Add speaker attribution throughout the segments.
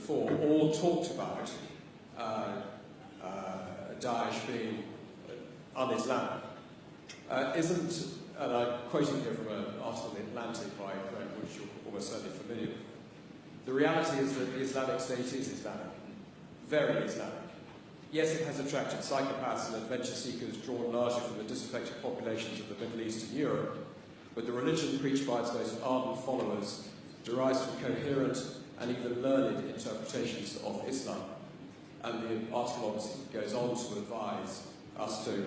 Speaker 1: before, all talked about Daesh being un-Islamic, isn't, and I'm quoting here from an article in The Atlantic by a friend which you're almost certainly familiar with, the reality is that the Islamic State is Islamic, very Islamic. Yes, it has attracted psychopaths and adventure seekers drawn largely from the disaffected populations of the Middle East and Europe, but the religion preached by its most ardent followers derives from coherent and even learned interpretations of Islam. And the article obviously goes on to advise us to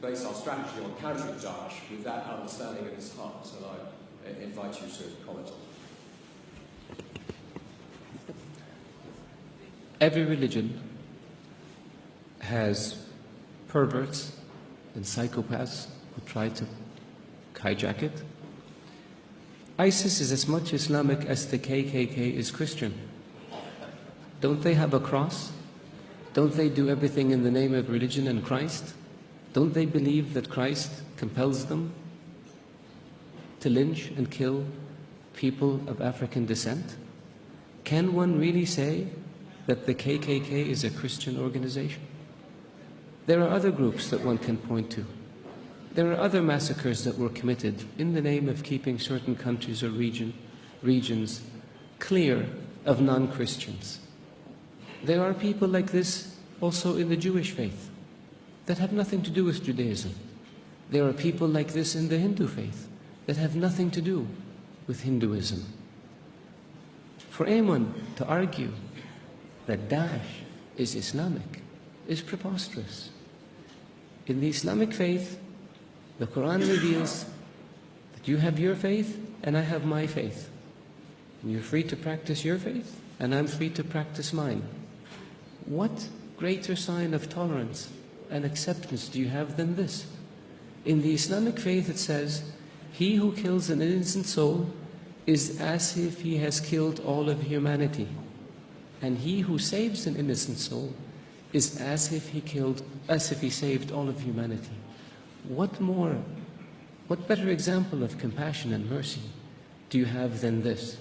Speaker 1: base our strategy on countering Daesh with that understanding at its heart, and I invite you to comment on it.
Speaker 2: Every religion has perverts and psychopaths who try to hijack it. ISIS is as much Islamic as the KKK is Christian. Don't they have a cross? Don't they do everything in the name of religion and Christ? Don't they believe that Christ compels them to lynch and kill people of African descent? Can one really say that the KKK is a Christian organization? There are other groups that one can point to. There are other massacres that were committed in the name of keeping certain countries or regions clear of non-Christians. There are people like this also in the Jewish faith that have nothing to do with Judaism. There are people like this in the Hindu faith that have nothing to do with Hinduism. For anyone to argue that Daesh is Islamic is preposterous. In the Islamic faith, the Quran reveals that you have your faith and I have my faith. And you're free to practice your faith and I'm free to practice mine. What greater sign of tolerance and acceptance do you have than this? In the Islamic faith it says, he who kills an innocent soul is as if he has killed all of humanity. And he who saves an innocent soul is as if he saved all of humanity. What better example of compassion and mercy do you have than this?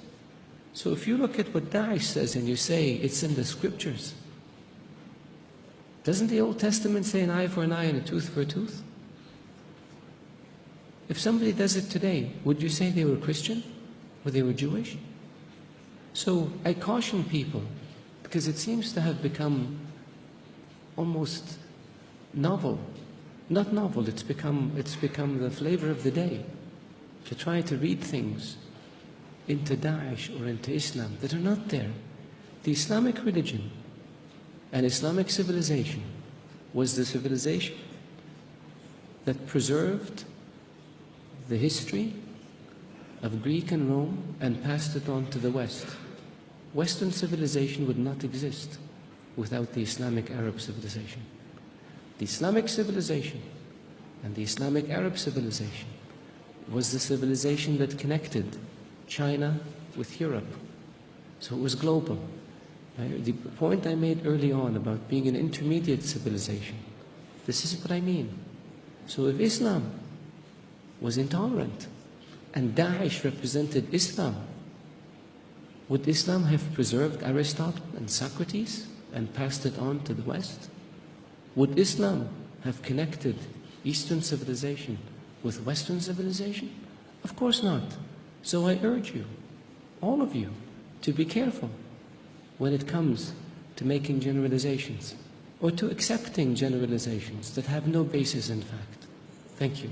Speaker 2: So if you look at what Daesh says and you say it's in the scriptures, doesn't the Old Testament say an eye for an eye and a tooth for a tooth? If somebody does it today, would you say they were Christian or they were Jewish? So I caution people, because it seems to have become almost novel. Not novel, it's become the flavor of the day to try to read things into Daesh or into Islam that are not there. The Islamic religion and Islamic civilization was the civilization that preserved the history of Greek and Rome and passed it on to the West. Western civilization would not exist without the Islamic Arab civilization. The Islamic civilization and the Islamic Arab civilization was the civilization that connected China with Europe. So it was global. The point I made early on about being an intermediate civilization, this is what I mean. So if Islam was intolerant and Daesh represented Islam, would Islam have preserved Aristotle and Socrates and passed it on to the West? Would Islam have connected Eastern civilization with Western civilization? Of course not. So I urge you, all of you, to be careful when it comes to making generalizations or to accepting generalizations that have no basis in fact. Thank you.